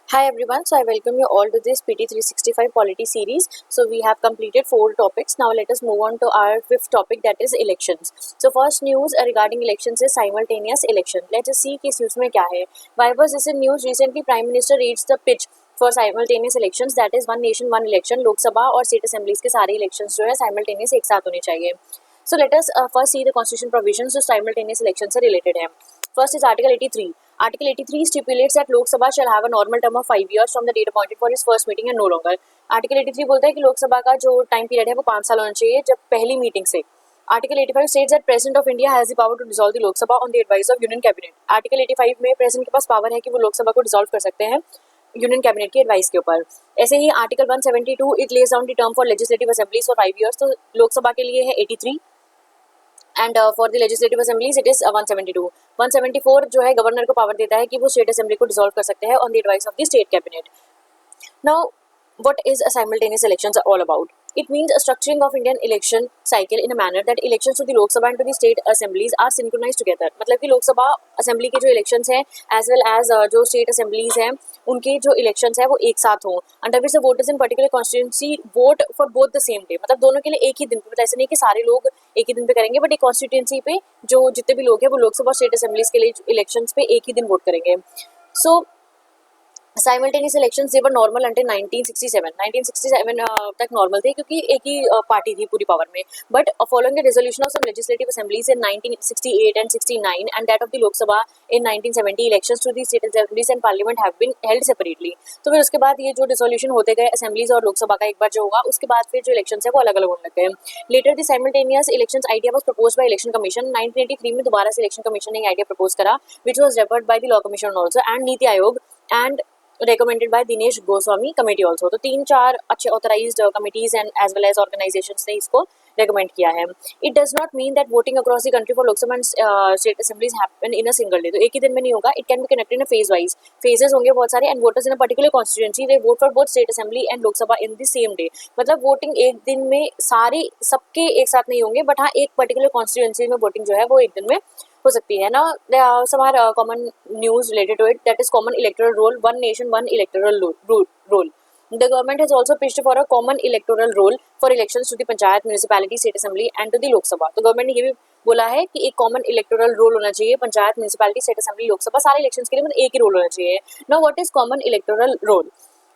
Hi everyone, so I welcome you all to this PT 365 Polity series. So we have completed 4 topics. Now let us move on to our 5th topic, that is elections. So first news regarding elections is simultaneous election. Let us see किस news में क्या है. Why was this a news? Recently Prime Minister reached the pitch for simultaneous elections, that is one nation one election. लोक सभा और state assemblies के सारे elections जो है साइमल्टेनियस एक साथ होने चाहिए. So let us first see the constitution provisions जो simultaneous elections से related है. First is Article 83. Article 83 stipulates that Lok Sabha shall have a normal term of 5 years from the date appointed for its first meeting and no longer. Article 83 बोलता है कि लोक सभा का जो टाइम पीरियड है वो 5 साल होना चाहिए जब पहली मीटिंग से. Article 85 states that President of India has the power to dissolve the Lok Sabha on the advice of Union Cabinet. Article 85 में प्रेसिडेंट के पास पावर है कि वो लोक सभा को डिसॉल्व कर सकते हैं यूनियन कैबिनेट की एडवाइस के ऊपर. ऐसे ही article 172 it lays down the term for legislative assemblies for 5 years. तो लोकसभा के लिए है 83 and for the legislative assemblies it is 172. 174 जो है गवर्नर को पावर देता है कि वो स्टेट असेंबली को डिसॉल्व कर सकते हैं on the advice of the state cabinet. Now what is a simultaneous elections all about? It means a structuring of Indian election cycle in a manner that elections to the Lok Sabha and to the state assemblies are synchronized together. मतलब कि लोक सभा assembly के जो elections हैं as well as जो state assemblies हैं उनके जो इलेक्शंस हैं वो एक साथ हों. Under which the voters in particular constituency vote for both the same day. मतलब दोनों के लिए एक ही दिन पे. मतलब ऐसा नहीं कि सारे लोग एक ही दिन पे करेंगे, बट एक कॉन्स्टिट्यूंसी पे जो जितने भी लोग हैं वो लोकसभा स्टेट असेंबलीज के लिए इलेक्शंस पे एक ही दिन वोट करेंगे. So simultaneous elections they were normal until 1967. 1967 तक नॉर्मल थे क्योंकि एक ही पार्टी थी पूरी पावर में. But following the resolution of some legislative assemblies in 1968 and 69 and that of the Lok Sabha in 1970 elections to the state assemblies and parliament have been held separately. तो फिर उसके बाद ये जो रिजोल्यूशन होते गए असेंबलीज और लोकसभा का एक बार जो होगा उसके बाद फिर जो इलेक्शन है वो अलग अलग होने लग गए. Later the simultaneous election idea was propose by election commission. 1983 में दोबारा से इलेक्शन कमीशन ने आइडिया प्रपोज करा which was referred by the law commission also and NITI Aayog and recommended by Dinesh Goswami committee also. तो 3-4 अच्छे authorized committees and as well as organizations ने इसको recommend किया है. It does not mean that voting across the country for Lok Sabha and state assemblies happen in a single day. तो एक ही दिन में नहीं होगा. It can be conducted in a phase wise. Phases होंगे बहुत सारे and voters in a particular constituency they vote for both state assembly and Lok Sabha in the same day. मतलब voting एक दिन में सारे सबके एक साथ नहीं होंगे, but हाँ एक particular constituency में voting जो है वो एक दिन में हो सकती है ना. some are common news related to it, that is common electoral roll, one nation one electoral roll. The government has also pitched for a common electoral roll for elections to the panchayat, municipality, state assembly and to the Lok Sabha. तो government ने ये भी बोला है कि एक common electoral role होना चाहिए panchayat, municipality, state assembly, Lok Sabha सारे इलेक्शंस के लिए. मतलब एक ही रोल होना चाहिए. Now what is common electoral role?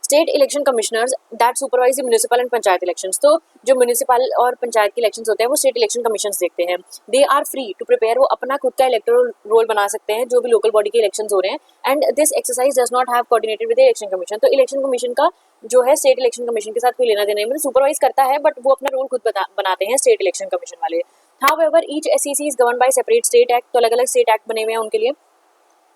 State election commissioners that supervise the municipal and panchayat elections. तो जो म्यूनिसिपल और पंचायत के इलेक्शंस होते हैं वो स्टेट इलेक्शन कमीशंस देखते हैं. They are free to prepare. वो अपना खुद का इलेक्टोरल रोल बना सकते हैं जो भी लोकल बॉडी के इलेक्शंस हो रहे हैं. And this exercise does not have coordinated with the election commission. तो इलेक्शन कमीशन का जो है स्टेट इलेक्शन कमीशन के साथ कोई लेना देना नहीं. मतलब सुपरवाइज करता है बट वो अपना रोल खुद बनाते हैं स्टेट इलेक्शन कमीशन वाले. However each SEC is govern by separate state act. तो अलग अलग स्टेट एक्ट बने हुए हैं उनके लिए.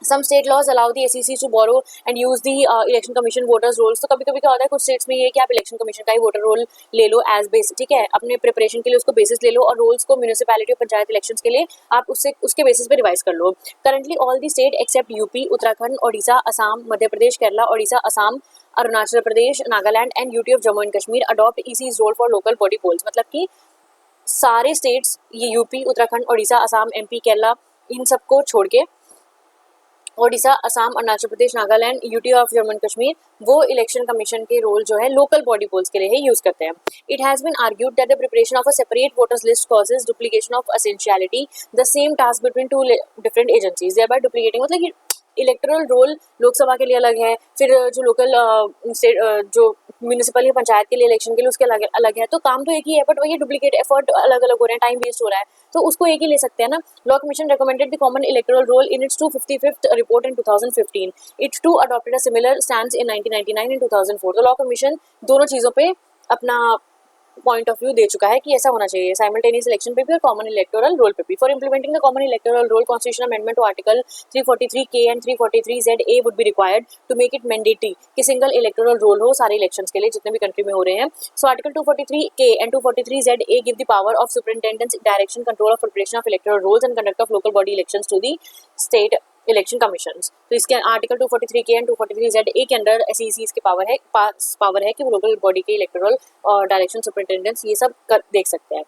Some state laws allow the SEC to borrow and use the election commission voters rolls. तो कभी कभी क्या होता है कुछ स्टेट्स में ये कि आप इलेक्शन कमीशन का ही वोटर रोल ले लो एज बेस. ठीक है, अपने प्रिपरेशन के लिए उसको बेसिस ले लो और रोल्स को म्यूनिसिपैलिटी और पंचायत इलेक्शंस के लिए आप उसके बेसिस पे रिवाइज कर लो. Currently all the state except UP, Uttarakhand, Odisha, Assam, Madhya Pradesh, Kerala, Odisha, Assam, Arunachal Pradesh, Nagaland and UT of Jammu and Kashmir adopt EC's roll for local body polls. मतलब कि सारे स्टेट्स ये यूपी, उत्तराखंड, ओडिशा, असम, MP, केरला इन सबको छोड़ के Odisha, Assam, Arunachal Pradesh, Nagaland, UT of Jammu and Kashmir वो इलेक्शन कमीशन के रोल जो है लोकल बॉडी पोल्स के लिए ही यूज करते हैं. It has been argued that the preparation of a separate voters list causes duplication of essentiality the same task between two different agencies thereby duplicating. मतलब कि electoral roll Lok Sabha के लिए अलग है, फिर जो लोकल जो म्यूनिसिपल या पंचायत के लिए इलेक्शन के लिए उसके अलग अलग है. तो काम तो एक ही है बट वही डुप्लीकेट एफर्ट अलग अलग हो रहे हैं, टाइम वेस्ट हो रहा है. तो उसको एक ही ले सकते हैं ना. Law commission recommended the common electoral roll in its 255th report in 2015. It too adopted a similar stand in 1999 and 2004. तो लॉ कमीशन दोनों चीज़ों पे अपना पॉइंट ऑफ व्यू दे चुका है कि ऐसा होना चाहिए साइमल्टेनियस इलेक्शन पे भी और कॉमन इलेक्टोरल रोल पे भी. For implementing the common electoral roll constitution amendment to article 343K and 343ZA would be required to make it mandatory कि सिंगल इलेक्टोरल रोल हो सारे इलेक्शंस के लिए जितने भी कंट्री में हो रहे हैं. So article 243K and 243ZA give the power of superintendents direction control of preparation of electoral rolls and conduct of local body elections to the state election commissions. तो इसके आर्टिकल 243K एंड 243ZA के under SEC की power है कि वो local body के electoral और direction superintendents ये सब देख सकते हैं.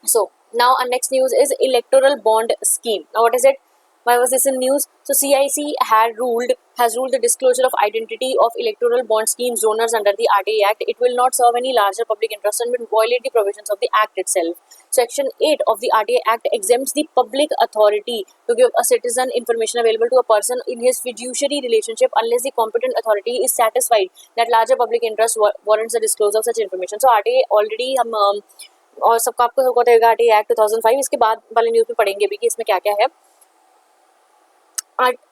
So now our next news is electoral bond scheme. Now what is it? Why was this in news? So CIC has ruled the disclosure of identity of electoral bond scheme donors under the RTA Act. It will not serve any larger public interest and will violate the provisions of the Act itself. Section 8 of the RTA Act exempts the public authority to give a citizen information available to a person in his fiduciary relationship unless the competent authority is satisfied that larger public interest warrants the disclosure of such information. So RTA already हम और सबका आपको होगा तो RTA Act 2005, इसके बाद वाले news में पढ़ेंगे भी कि इसमें क्या क्या है.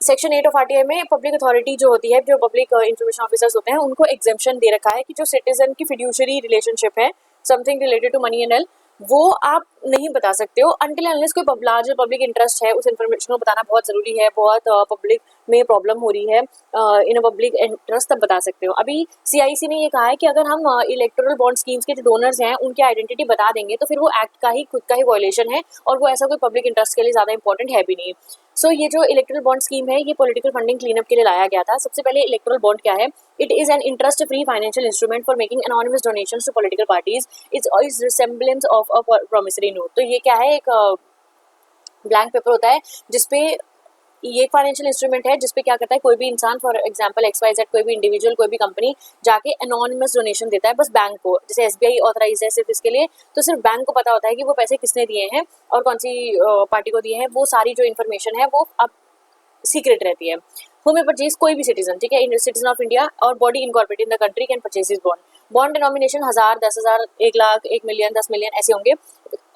सेक्शन 8 ऑफ आरटीआई में पब्लिक अथॉरिटी जो होती है, जो पब्लिक इंफॉर्मेशन ऑफिसर्स होते हैं, उनको एग्जेम्पशन दे रखा है कि जो सिटीजन की फिड्यूशरी रिलेशनशिप है, something related to money and all, वो आप नहीं बता सकते हो अनटिल अनलेस कोई लार्जर पब्लिक इंटरेस्ट है. उस इन्फॉर्मेशन को बताना बहुत ज़रूरी है, बहुत पब्लिक में प्रॉब्लम हो रही है इन अ पब्लिक इंटरेस्ट, तब बता सकते हो. अभी सीआईसी ने ये कहा है कि अगर हम इलेक्टोरल बॉन्ड स्कीम्स के जो डोनर्स हैं उनकी आइडेंटिटी बता देंगे तो फिर वो एक्ट का ही खुद का ही वायलेशन है और वो ऐसा कोई पब्लिक इंटरेस्ट के लिए ज़्यादा इंपॉर्टेंट है भी नहीं. सो ये जो इलेक्ट्रल बॉन्ड स्कीम है ये पॉलिटिकल फंडिंग क्लीनअप के लिए लाया गया था. सबसे पहले इलेक्ट्रल बॉन्ड क्या है? It is an interest free financial instrument for making anonymous donations to political parties. It's resemblance of a promissory note. तो ये क्या है? एक ब्लैंक पेपर होता है जिसपे ये एक फाइनेंशियल इंस्ट्रूमेंट है जिसपे क्या करता है, कोई भी इंसान, फॉर एग्जांपल XYZ, कोई भी इंडिविजुअल, कोई भी कंपनी जाके एनोनिमस डोनेशन देता है बस बैंक को. जैसे SBI ऑथराइज है सिर्फ इसके लिए, तो सिर्फ बैंक को पता होता है कि वो पैसे किसने दिए हैं और कौन सी पार्टी को दिए हैं. वो सारी जो इन्फॉर्मेशन है वो अब सीक्रेट रहती है. हु मे परचेज, कोई भी सिटीजन, ठीक है, सिटीजन ऑफ इंडिया और body incorporated in the country can purchase this bond. Bond denomination 1000, 10,000, 1 lakh, 1 million, 10 million ऐसे होंगे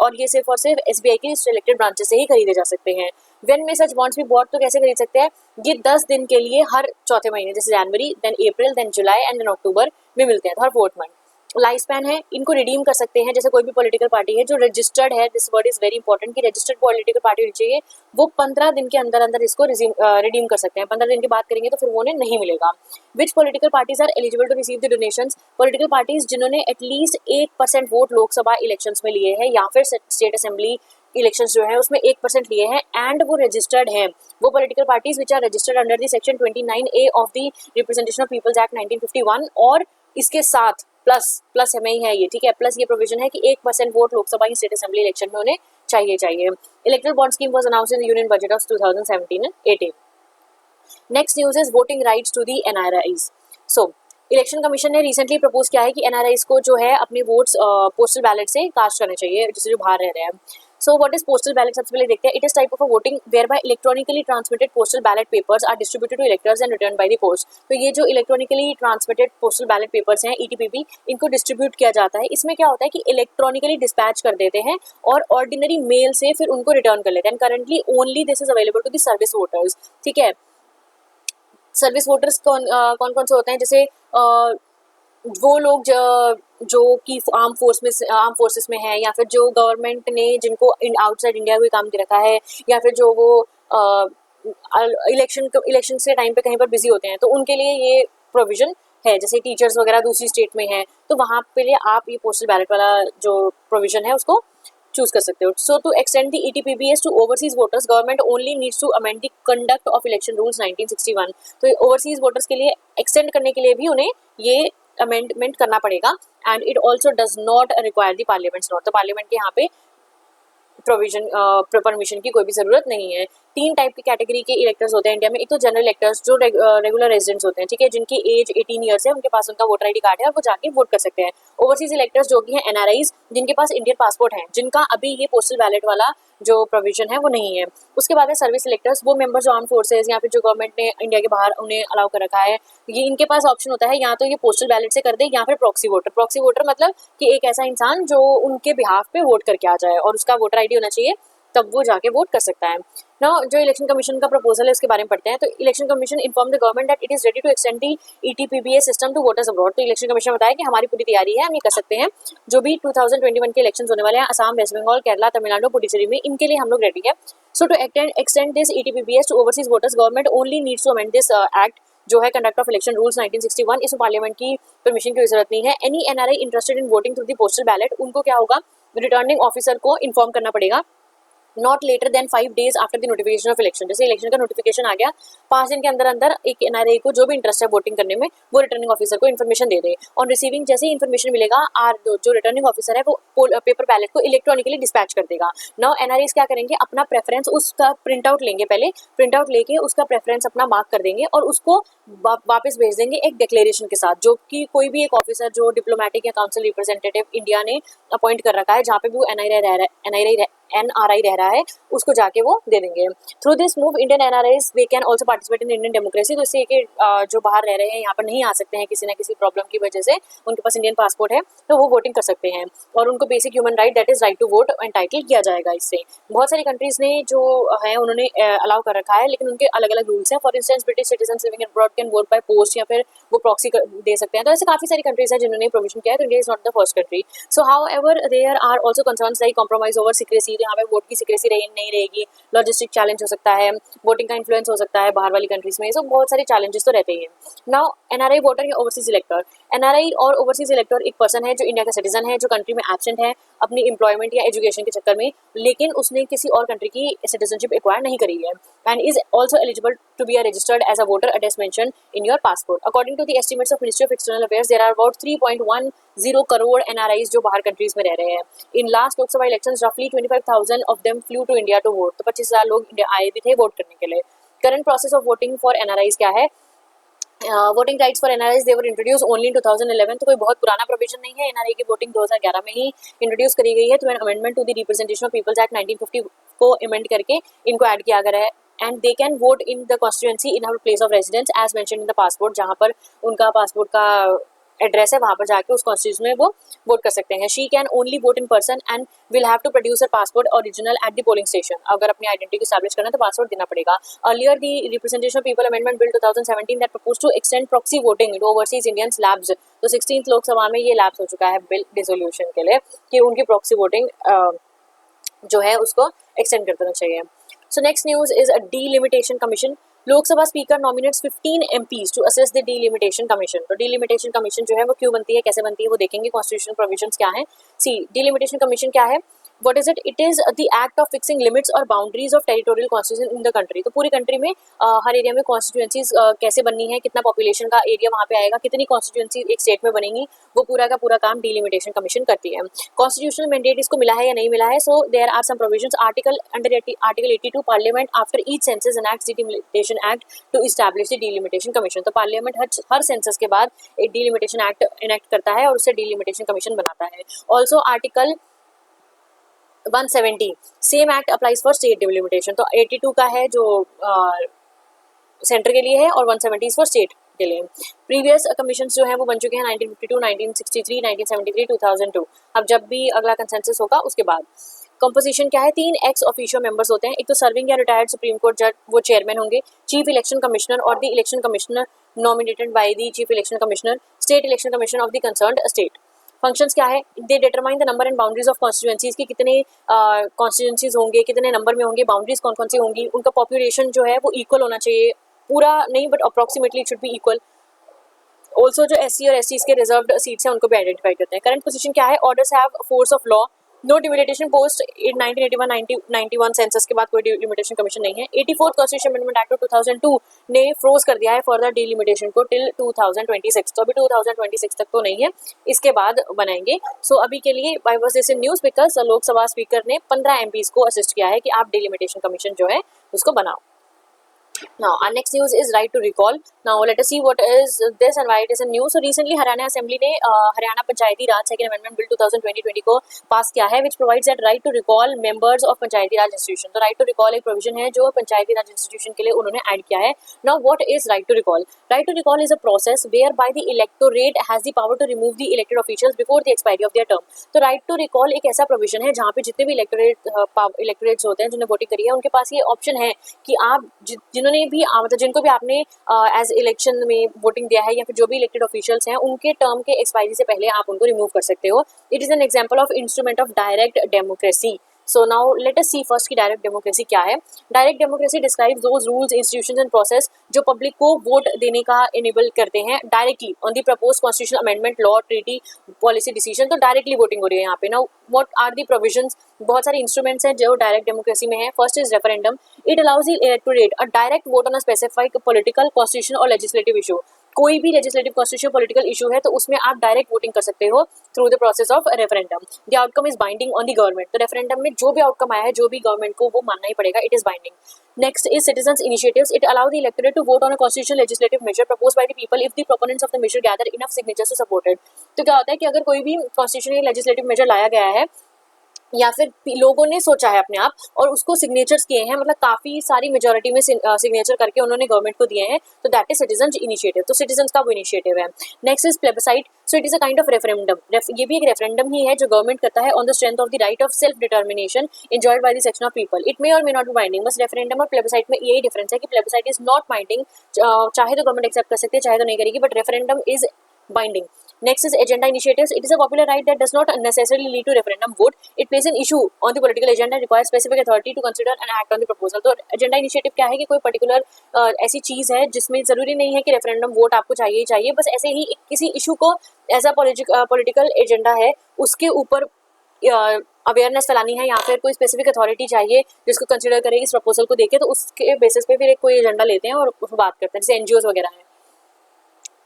और ये सिर्फ और सिर्फ SBI की सिलेक्टेड ब्रांचेस से ही खरीदे जा सकते हैं. व्हेन में सच बॉन्ड्स भी बॉट तो कैसे खरीद सकते हैं? ये 10 दिन के लिए हर चौथे महीने, जैसे जनवरी, देन अप्रैल, देन जुलाई एंड देन अक्टूबर में मिलते हैं, तो हर 4th मंथ. लाइफ स्पैन है, इनको रिडीम कर सकते हैं. जैसे कोई भी पॉलिटिकल पार्टी है जो रजिस्टर्ड है, this word is very important कि रजिस्टर्ड पॉलिटिकल पार्टी होनी चाहिए, वो 15 दिन के अंदर अंदर इसको रिडीम कर सकते हैं. 15 दिन की बात करेंगे तो फिर वो उन्हें नहीं मिलेगा. Which political parties are eligible to receive the donations? Political parties जिन्होंने एटलीस्ट 1% वोट लोकसभा इलेक्शंस में लिए हैं या फिर स्टेट असेंबली इलेक्शंस जो है उसमें 1% लिए हैं एंड वो रजिस्टर्ड हैं. वो political parties which are registered under the section 29A of the representation of peoples act 1951 और इसके साथ प्लस हमें ही है ये, ठीक है, प्लस ये प्रोविजन है कि 1% वोट लोकसभा की स्टेट असेंबली इलेक्शन में उन्हें चाहिए. Electoral bond scheme was announced in the union budget of 2017 and 18. Next news is voting rights to the NRIs. So election commission ने रिसेंटली प्रपोज किया है कि NRIs को जो है अपने वोट्स पोस्टल बैलेट से कास्ट करने चाहिए, जैसे जो बाहर रह रहे हैं. So what is postal ballot? सबसे पहले देखते हैं. It is type of a voting where by electronically transmitted postal ballot papers are distributed to electors and return by the post. तो ये जो electronically transmitted postal ballot papers हैं ETPP, इनको distribute किया जाता है. इसमें क्या होता है कि इलेक्ट्रॉनिकली डिस्पैच कर देते हैं और ऑर्डिनरी मेल से फिर उनको रिटर्न कर लेते हैं. Currently only this is available to the service voters, ठीक है. सर्विस वोटर्स कौन से होते हैं? जैसे वो लोग जो कि आर्म फोर्सेस में है, या फिर जो गवर्नमेंट ने जिनको आउटसाइड इंडिया कोई काम दे रखा है, या फिर जो वो इलेक्शन के टाइम पे कहीं पर बिजी होते हैं, तो उनके लिए ये प्रोविजन है. जैसे टीचर्स वगैरह दूसरी स्टेट में हैं तो वहाँ पे लिए आप ये पोस्टल बैलेट वाला जो प्रोविजन है उसको चूज कर सकते हो. So to extend the ETPBS to overseas voters, government only needs to amend the conduct of election rules 1961. तो ओवरसीज वोटर्स के लिए एक्सटेंड करने के लिए भी उन्हें ये अमेंडमेंट करना पड़ेगा. And it also does not require the parliament note. तो पार्लियामेंट के यहाँ पे प्रोविजन परमिशन की कोई भी ज़रूरत नहीं है. 3 टाइप की कैटेगरी के इलेक्टर्स होते हैं इंडिया में. एक तो जनरल इलेक्टर्स जो रेगुलर रेजिडेंट्स होते हैं, ठीक है, जिनकी एज 18 ईयर्स है, उनके पास उनका वोटर ID कार्ड है और वो जाके वोट कर सकते हैं. ओवरसीज इलेक्टर्स जो कि हैं NRIs, जिनके पास इंडियन पासपोर्ट है, जिनका अभी ये पोस्टल बैलेट वाला जो प्रोविजन है वो नहीं है. उसके बाद है सर्विस इलेक्टर्स, वो मेंबर्स आर्म फोर्सेज या फिर जो गवर्नमेंट ने इंडिया के बाहर उन्हें अलाउ कर रखा है. ये इनके पास ऑप्शन होता है या तो ये पोस्टल बैलेट से कर दे या फिर प्रॉक्सी वोटर. प्रॉक्सी वोटर मतलब कि एक ऐसा इंसान जो उनके बिहाफ पे वोट करके आ जाए और उसका वोटर ID होना चाहिए, तब वो जाके वोट कर सकता है. नाउ जो इलेक्शन कमीशन का प्रपोजल है उसके बारे में पढ़ते हैं. तो election commission inform the government that it is ready to extend the ETPBS system to voters abroad. तो इलेक्शन कमीशन बताया कि हमारी पूरी तैयारी है, हम ये कर सकते हैं. जो भी 2021 के इलेक्शन होने वाले हैं, असम, वेस्ट बंगाल, केरला, तमिलनाडु, पुडुचेरी में, इनके लिए हम लोग रेडी है. So to extend this ETPBS to overseas voters, government only needs to amend this act जो है कंडक्ट ऑफ इलेक्शन रूल्स 1961. इसमें पार्लियामेंट की परमिशन की जरूरत नहीं है. Any NRI interested in voting through the postal ballot, उनको क्या होगा, रिटर्निंग ऑफिसर को इन्फॉर्म करना पड़ेगा not later than 5 days after the notification of election. जैसे इलेक्शन का नोटिफिकेशन आ गया, 5 दिन के अंदर अंदर एक एनआरआई को जो भी इंटरेस्ट है वोटिंग करने में, वो रिटर्निंग ऑफिसर को information they they. On receiving जैसे ही इन्फॉर्मेशन मिलेगा, जो रिटर्निंग ऑफिसर है वो पेपर बैलेट को इलेक्ट्रॉनिकली डिस्पैच कर देगा। नाउ एनआरआईज क्या करेंगे, अपना प्रेफरेंस उसका प्रिंट आउट लेंगे, पहले प्रिंट आउट लेके उसका प्रेफरेंस अपना मार्क कर देंगे और उसको वापस भेज देंगे एक डिक्लेरेशन के साथ, जो कि कोई भी एक ऑफिसर जो डिप्लोमेटिक या काउंसिल रिप्रेजेंटेटिव इंडिया ने अपॉइंट कर रखा है, जहाँ पे भी वो एनआरआई रह रहा है, उसको जाके वो दे देंगे। Through this move Indian NRIs they can also participate in Indian democracy. तो इससे कि जो बाहर रह रहे हैं, यहाँ पर नहीं आ सकते हैं किसी ना किसी प्रॉब्लम की वजह से, उनके पास इंडियन पासपोर्ट है, तो वो वोटिंग कर सकते हैं और उनको basic human right that is right to vote entitle किया जाएगा इससे। बहुत सारी कंट्रीज ने जो है उन्होंने अलाउ कर रखा है, लेकिन उनके अलग अलग रूल्स हैं। For instance British citizen living abroad can vote by post, या फिर वो प्रॉक्सी दे सकते हैं। तो ऐसे काफी सारी कंट्रीज हैं जिन्होंने प्रोविजन किया है, तो India is not the first country. So how there are also concerns like compromise over secrecy, यहाँ पे वोट की सीक्रेसी नहीं रहेगी, लॉजिस्टिक चैलेंज हो सकता है, वोटिंग का इन्फ्लुएंस हो सकता है बाहर वाली कंट्रीज में, सो बहुत सारे चैलेंजेस तो रहते ही हैं। नाउ एनआरआई वोटर या ओवरसीज इलेक्टर, एनआरआई और ओवरसीज इलेक्टर एक पर्सन है जो इंडिया का सिटीजन है, जो कंट्री में एब्सेंट है अपनी एम्प्लॉयमेंट या एजुकेशन के चक्कर में, लेकिन उसने किसी और कंट्री की सिटीजनशिप एक्वायर नहीं करी है, and is also eligible to be registered as a voter as mentioned in your passport. According to the estimates of ministry of external affairs, there are about 3.10 crore NRIs जो बाहर countries में रह रहे हैं। In last Lok Sabha elections रफली 25,000 of them flew to India to vote. तो 25,000 लोग India आए भी थे वोट करने के लिए। Current process of voting for NRIs क्या है? Voting rights for NRIs they were introduce only in 2011, तो कोई बहुत पुराना प्रोविजन नहीं है। एनआरआई की वोटिंग 2011 में ही इंट्रोड्यूस करी गई है, तो amendment to the representation of peoples act 1950 को अमेंड करके इनको ऐड किया गया है। And they can vote in the constituency in our place of residence as mentioned in the passport, जहाँ पर उनका पासपोर्ट का एड्रेस है, वहाँ पर जाके उस कॉन्स्टिट्यूशन में वो वोट कर सकते हैं। She can only vote in person and will have to produce a passport original at the polling station. अगर अपनी आइडेंटिटी स्टैब्लिश करना है तो पासपोर्ट देना पड़ेगा। Earlier the representation of people amendment bill 2017 that propose to extend proxy voting to overseas Indians lapse. तो 16th Lok Sabha में ये लैब्स हो चुका है बिल डिसोल्यूशन के लिए, कि उनकी प्रॉक्सी वोटिंग जो है उसको एक्सटेंड कर देना चाहिए। So next news is a delimitation commission. Lok Sabha speaker nominates 15 MPs to assess the delimitation commission. तो डीलिमिटेशन कमीशन जो है वो क्यों बनती है, कैसे बनती है, वो देखेंगे। कॉन्स्टिट्यूशनल प्रोविजंस क्या है। सी, डीलिमिटेशन कमीशन क्या है, what is it? It is the act of fixing limits or boundaries of territorial constitution in the country। तो पूरी कंट्री में हर एरिया में कॉन्स्टिट्यूएंसीज कैसे बननी है, कितना पॉपुलेशन का एरिया वहाँ पे आएगा, कितनी कॉन्स्टिट्यूएंसी एक स्टेट में बनेंगी, वो पूरा का पूरा काम डीलिमिटेशन कमीशन करती है। कॉन्स्टिट्यूशनल मैंडेट इसको मिला है या नहीं मिला है? So there are some provisions. Article 82 parliament after each census enacts the delimitation act to establish the delimitation commission. तो पार्लियामेंट हर सेंसस के बाद एक डीलिमिटेशन एक्ट इनेक्ट करता है और उससे डीलिमिटेशन कमीशन बनाता है। Also article 170 same act applies for state delimitation. तो 82 का है जो सेंटर के लिए है और 170 फॉर स्टेट के लिए। प्रीवियस कमीशन जो है वो बन चुके हैं 1952, 1963, 1973, 2002। अब जब भी अगला कंसेंसस होगा उसके बाद। कंपोजिशन क्या है? 3 एक्स ऑफिशियल मेंबर्स होते हैं। एक तो सर्विंग या रिटायर्ड सुप्रीम कोर्ट जज, वो चेयरमैन होंगे। चीफ इलेक्शन कमिश्नर और the election commissioner nominated by the chief election commissioner, state election commissioner of the concerned state. Functions क्या है? They determine the number and boundaries of constituencies की कितने constituencies होंगे, कितने नंबर में होंगे, बाउंड्रीज कौन कौन सी होंगी, उनका पॉपुलेशन जो है वो इक्वल होना चाहिए, पूरा नहीं but approximately it should be equal. Also जो SC और STs के रिजर्व्ड सीट्स हैं उनको भी आइडेंटिफाई करते हैं। करंट पोजीशन क्या है? Orders have force of law, no delimitation post in 1981-91 census के बाद कोई डिलिमिटेशन कमीशन नहीं है। 84th constitution amendment act of 2002 ने फ्रोज कर दिया है फर्दर डिलिमिटेशन को टिल 2026। तो अभी 2026 तक तो नहीं है, इसके बाद बनाएंगे। सो अभी के लिए I was this in news because Lok Sabha speaker ने 15 MPs को असिस्ट किया है कि आप डिलिमिटेशन कमीशन जो है उसको बनाओ। Now, our next news is right to recall. Now, let us see what is this and why it is a news. So, recently, Haryana Assembly ने हरियाणा पंचायती राज सेकंड अमेंडमेंट बिल 2020 को पास किया है, which provides that right to recall members of Panchayati Raj institution. तो right to recall एक provision है जो पंचायती राज institution के लिए उन्होंने ऐड किया है। Now, what is right to recall? Right to recall is a process whereby the electorate has the power to remove the elected officials before the expiry of their term. तो right to recall एक ऐसा provision है जहाँ पे जितने भी electorates होते हैं जिन्होंने वोटिंग करी है, उनके पास ये ऑप्शन है कि आप जिन्होंने भी मतलब जिनको भी आपने एज इलेक्शन में वोटिंग दिया है या फिर जो भी इलेक्टेड ऑफिशियल्स हैं, उनके टर्म के एक्सपायरी से पहले आप उनको रिमूव कर सकते हो। It is an example of instrument of direct democracy. So now let us see first की डायरेक्ट डेमोक्रेसी क्या है. Direct democracy describes those rules, institutions and process जो पब्लिक को वोट देने का इनेबल करते हैं directly on the propose constitutional amendment, law, treaty, policy decision. तो डायरेक्टली वोटिंग हो रही है यहाँ पे. Now what are the provisions? बहुत सारे इंस्ट्रूमेंट्स हैं जो डायरेक्ट डेमोक्रेसी में है. First is referendum. It allows the electorate a direct vote on a specified political, constitutional और लेजिस्लेटिव इशू. कोई भी लेजिस्लेटिव, कॉन्स्टिट्यूशनल, पॉलिटिकल इशू है तो उसमें आप डायरेक्ट वोटिंग कर सकते हो through the process of referendum. The outcome is binding on the government. तो रेफरेंडम में जो भी आउटकम आया है, जो भी गवर्नमेंट को वो मानना ही पड़ेगा. It is binding. Next is citizens initiatives. It allows the electorate to vote on a constitutional legislative measure proposed by the people if the proponents of the measure gather enough signatures to support it. तो क्या होता है कि अगर कोई भी constitutional legislative measure लाया गया है या फिर लोगों ने सोचा है अपने आप और उसको सिग्नेचर्स किए हैं, मतलब काफी सारी मेजोरिटी में सिग्नेचर करके उन्होंने गवर्नमेंट को दिए हैं, तो दैट इज सिटीजन इनिशिएटिव. तो सिटीजन का वो इनिशिएटिव है. Next is plebiscite. So it is a kind of referendum. ये भी एक रेफरेंडम ही है जो गवर्नमेंट करता है on the strength of the right of self determination enjoyed by the section of people. It may और मे नॉट बी बाइंडिंग. बस referendum और प्लेबसाइट में यही डिफरेंस है कि प्लेबसाइट इज नॉट बाइंडिंग. चाहे तो गवर्नमेंट एक्सेप्ट कर सकती है, चाहे तो नहीं करेगी, but referendum is binding. Next is agenda initiatives. It is a popular right that does not necessarily lead to referendum vote. It places an issue on the political agenda and requires specific authority to consider and act on the proposal. तो agenda initiative क्या है कि कोई particular ऐसी चीज़ है जिसमें ज़रूरी नहीं है कि referendum vote आपको चाहिए ही चाहिए. बस ऐसे ही किसी issue को ऐसा political agenda है उसके ऊपर अवेयरनेस फैलानी है या फिर कोई स्पेसिफिक अथॉरिटी चाहिए जिसको कंसिडर करे इस प्रपोजल को देखे, तो उसके बेसिस पे फिर एक कोई एजेंडा लेते हैं और उस बात करते हैं, जैसे एनजीओ वगैरह हैं.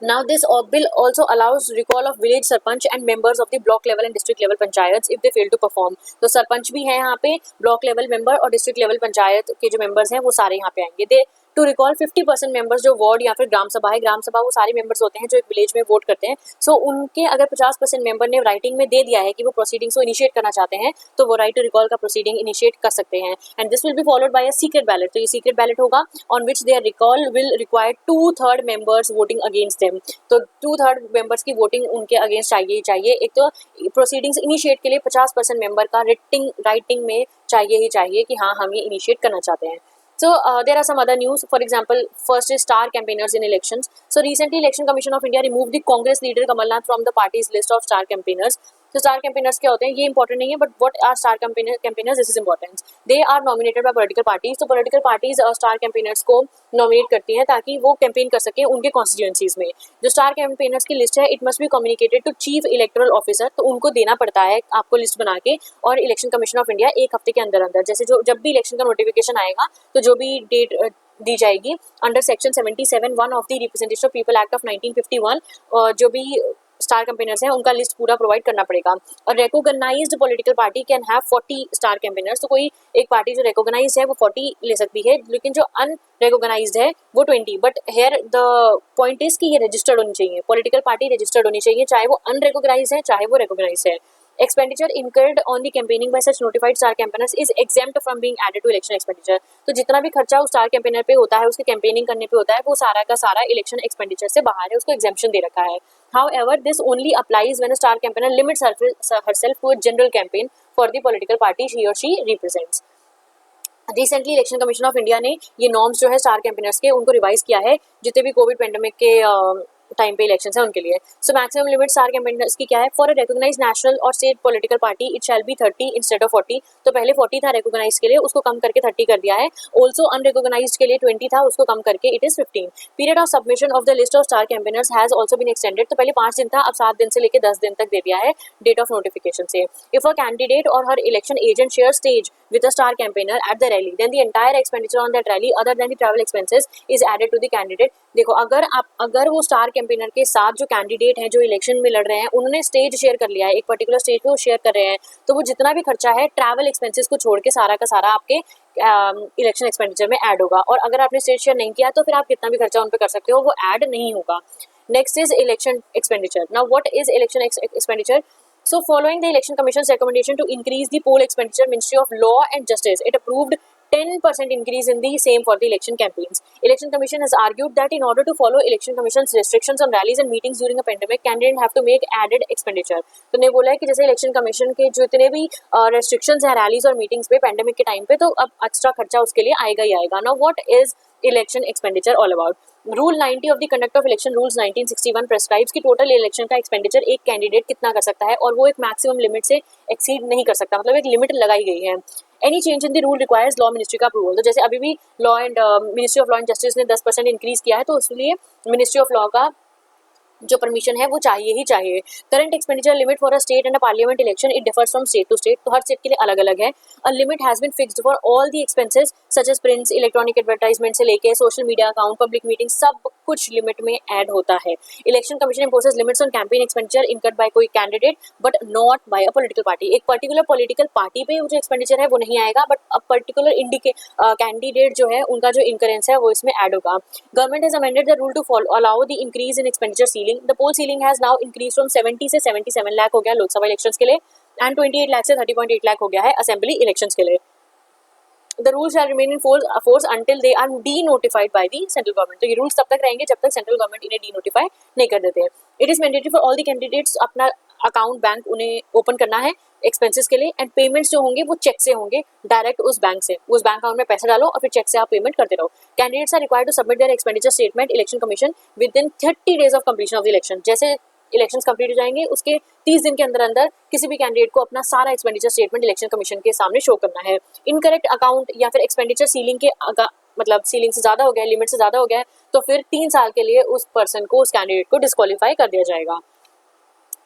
Now this bill also allows recall of village sarpanch and members of the block level and district level panchayats if they fail to perform. तो सरपंच भी है यहाँ पे, ब्लॉक लेवल मेंबर और डिस्ट्रिक्ट लेवल पंचायत के जो मेंबर्स हैं वो सारे यहाँ पे आएंगे. दे टू रिकॉल 50% मेंबर्स जो वार्ड या फिर ग्राम सभा है, ग्राम सभा वो सारे मेंबर्स होते हैं जो एक विलेज में वोट करते हैं. सो उनके अगर 50% मेंबर ने राइटिंग में दे दिया है कि वो प्रोसीडिंग्स को इनिशिएट करना चाहते हैं तो वो राइट टू रिकॉल का प्रोसीडिंग इनिशिएट कर सकते हैं. And this will be followed by a secret ballot. तो ये सीक्रेट बैलेट होगा on which there recall will require 2/3 members voting against them. तो 2/3 मेंबर्स की वोटिंग उनके अगेंस्ट चाहिए ही चाहिए. एक तो प्रोसीडिंग्स इनिशिएट के लिए 50% मेंबर का राइटिंग में चाहिए ही चाहिए कि हाँ हम ये इनिशिएट करना चाहते हैं. So there are some other news. For example, first is star campaigners in elections. So recently, Election Commission of India removed the Congress leader Kamalnath from the party's list of star campaigners. So star campaigners क्या होते हैं ये important नहीं है, but what are star campaigners? This is important. They are nominated by political parties. तो political parties star campaigners को nominate करती हैं ताकि वो campaign कर सकें उनके constituencies में. जो star campaigners की list है, it must be communicated to Chief Electoral Officer. तो उनको देना पड़ता है आपको list बना के, और Election Commission of India एक हफ्ते के अंदर जैसे जब भी election का notification आएगा तो जो भी डेट दी जाएगी under section 77(1) of the representation of people act of 1951, और जो भी स्टार कैंपेनर्स हैं उनका लिस्ट पूरा प्रोवाइड करना पड़ेगा. और recognised political party can have 40 star campaigners. तो कोई एक पार्टी जो रिकॉग्नाइज्ड है वो 40 ले सकती है, लेकिन जो अनरिकॉग्नाइज्ड है वो 20. But here the point is कि ये रजिस्टर्ड होनी चाहिए, पॉलिटिकल पार्टी रजिस्टर्ड होनी चाहिए, चाहे वो अनरिकॉग्नाइज्ड है चाहे वो रिकॉग्नाइज्ड है. Expenditure incurred on the campaigning by such notified star campaigners is exempt from being added to election expenditure. तो जितना भी खर्चा उस स्टार कैंपेनर पे होता है, उसके कैंपेनिंग करने पे होता है, वो सारा का सारा इलेक्शन एक्सपेंडिचर से बाहर है, उसको एग्जेम्पशन दे रखा है. However, this only applies when a star campaigner limits herself to a general campaign for the political party he or she represents. Recently election commission of India ने ये नॉर्म्स जो है स्टार कैंपेनर्स के उनको revise किया है जितने भी कोविड पेंडेमिक के टाइम पे इलेक्शंस है उनके लिए. So maximum limit star campaigners की क्या है? फॉर अ रिकॉग्नाइज्ड नेशनल और state political party it shall be 30 instead of 40. तो पहले 40 था रिकॉग्नाइज के लिए, उसको कम करके 30 कर दिया है. ऑल्सो अनरिकॉग्नाइज्ड के लिए 20 था, उसको कम करके it is 15. Period of submission of the list of star campaigners has also been extended. तो पहले 5 दिन था, अब 7 दिन से लेकर 10 दिन तक दे दिया है डेट ऑफ नोटिफिकेशन से. इफ अ कैंडिडेट और हर election agent share stage with a star campaigner at the rally, then the entire expenditure on that rally other than the travel expenses is added to the candidate. देखो अगर वो star campaigner के साथ जो candidate हैं जो election में लड़ रहे हैं उन्होंने स्टेज शेयर कर लिया है, एक पर्टिकुलर स्टेज पे वो शेयर कर रहे हैं, तो वो जितना भी खर्चा है ट्रैवल एक्सपेंसेस को छोड़ के सारा का सारा आपके इलेक्शन एक्सपेंडिचर में ऐड होगा. और अगर आपने स्टेज शेयर नहीं किया तो फिर आप कितना भी खर्चा उन पर कर सकते हो, वो ऐड नहीं होगा. Next is election expenditure. Now what is election expenditure? So following the Election Commission's recommendation to increase the poll expenditure, Ministry of Law and Justice, it approved 10% increase in the same for the election campaigns. Election Commission has argued that in order to follow Election Commission's restrictions on rallies and meetings during a pandemic, candidate have to make added expenditure. तो ने बोला है कि जैसे Election Commission के जो इतने भी restrictions हैं rallies और meetings पे pandemic के टाइम पे, तो अब एक्स्ट्रा खर्चा उसके लिए आएगा ही आएगा. Now what is election expenditure all about? Rule 90 of the conduct of election rules 1961 prescribes कि टोटल इलेक्शन का एक्सपेंडिचर एक कैंडिडेट कितना कर सकता है और वो एक मैक्सिमम लिमिट से एक्सीड नहीं कर सकता, मतलब एक लिमिट लगाई गई है. Any change in the rule requires law ministry का अप्रूवल. तो जैसे अभी भी law and ministry of law and justice ने 10% इंक्रीज किया है, तो इसलिए मिनिस्ट्री ऑफ लॉ का जो परमिशन है वो चाहिए ही चाहिए. Current expenditure limit for a state and a parliament election it differs from state to state. तो हर स्टेट के लिए अलग अलग है. A limit has been fixed for all the expenses such as prints, electronic advertisement से लेके social media account, public meeting, सब कुछ लिमिट में ऐड होता है. Election commission imposes limits on campaign expenditure incurred by कोई candidate but not bye a political party. एक particular political party पे जो एक्सपेंडिचर है वो नहीं आएगा, बट अ पर्टिकुलर कैंडिडेट जो है उनका जो इनकरेंस है वो इसमें ऐड होगा. Government has amended the rule to allow the increase in expenditure ceiling. The poll ceiling has now increased from 70 से 77 लाख हो गया लोकसभा इलेक्शंस के लिए एंड 28 लाख से 30.8 लाख हो गया है असेंबली इलेक्शंस के लिए. The rules shall remain in force until they are denotified by the central government. तो ये रूल्स तब तक रहेंगे जब तक सेंट्रल गवर्नमेंट इन्हें डीनोटिफाई नहीं कर देते हैं. It is mandatory for all the candidates अपना अकाउंट बैंक उन्हें ओपन करना है एक्सपेंसेस के लिए, एंड पेमेंट्स जो होंगे वो चेक से होंगे डायरेक्ट उस बैंक से. उस बैंक अकाउंट में पैसा डालो और फिर चेक से आप पेमेंट करते रहो. Candidates are required to submit their expenditure statement election commission within 30 days of completion of the election. जैसे इलेक्शंस कंप्लीट हो जाएंगे उसके 30 दिन के अंदर अंदर किसी भी कैंडिडेट को अपना सारा एक्सपेंडिचर स्टेटमेंट इलेक्शन कमीशन के सामने शो करना है. इनकरेक्ट अकाउंट या फिर एक्सपेंडिचर सीलिंग के मतलब सीलिंग से ज़्यादा हो गया, लिमिट से ज़्यादा हो गया, तो फिर 3 साल के लिए उस पर्सन को, उस कैंडिडेट को डिस्क्वालीफाई कर दिया जाएगा.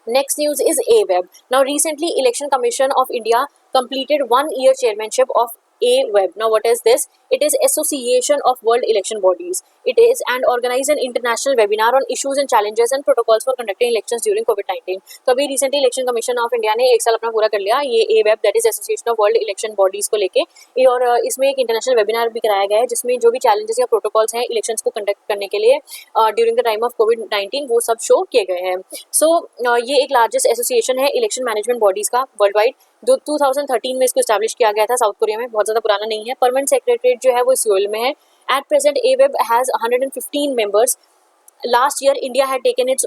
Next news is AWEB. Now recently Election Commission of India completed 1-year chairmanship of AWEB. Now what is this? It is Association of World Election Bodies. It is and organize an international webinar on issues and challenges and protocols for conducting elections during COVID-19. तो अभी recently Election Commission of India ने 1 साल अपना पूरा कर लिया ये AWEB that is Association of World Election Bodies को लेके, और इसमें एक इंटरनेशनल वेबिनार भी कराया गया है जिसमें जो भी चैलेंजेस या प्रोटोकॉल्स हैं इलेक्शंस को कंडक्ट करने के लिए during the time of COVID-19 वो सब शो किए गए हैं. सो ये एक लार्जेस्ट एसोसिएशन है इलेक्शन मैनेजमेंट बॉडीज का वर्ल्ड वाइड. 2013 में इसको एस्टैब्लिश किया गया था साउथ कोरिया में, बहुत ज़्यादा पुराना नहीं है. परमानेंट सेक्रेटरीट जो है वो सियोल में है. At present AWEB has 115 members. Last year India had taken its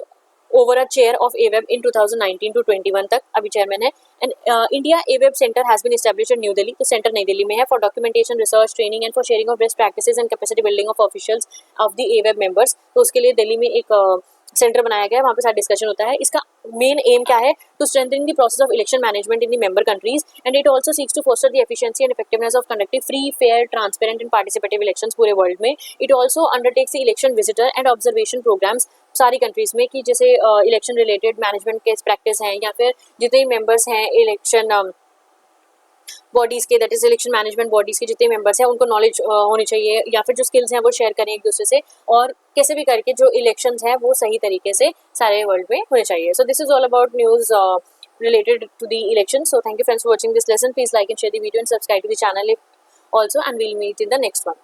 over a chair of AWEB in 2019 to 21 तक अभी चेयरमैन है. And India AWEB centre has been establish in New Delhi. तो सेंटर नई दिल्ली में है for documentation, research, training and for sharing of best practices and capacity building of officials of the AWEB members. तो उसके लिए दिल्ली में एक सेंटर बनाया गया है, वहाँ पे सारा डिस्कशन होता है. इसका मेन एम क्या है? To strengthen the process of election management in the member countries and it also seeks to foster the efficiency and effectiveness of conducting free, fair, transparent and participative elections पूरे world में. It also undertakes the election visitor and observation programmes सारी countries में कि जैसे election related management के practice हैं या फिर जितने मेंबर्स हैं इलेक्शन बॉडीज़ के, that is election management bodies के जितने मेंबर्स हैं उनको नॉलेज होनी चाहिए या फिर जो स्किल्स हैं वो शेयर करें एक दूसरे से, और कैसे भी करके जो इलेक्शंस हैं वो सही तरीके से सारे वर्ल्ड में होने चाहिए. So this is all about news related to the election. So thank you friends for watching this lesson. Please like and share the video and subscribe to the channel also, and we'll meet in the next one.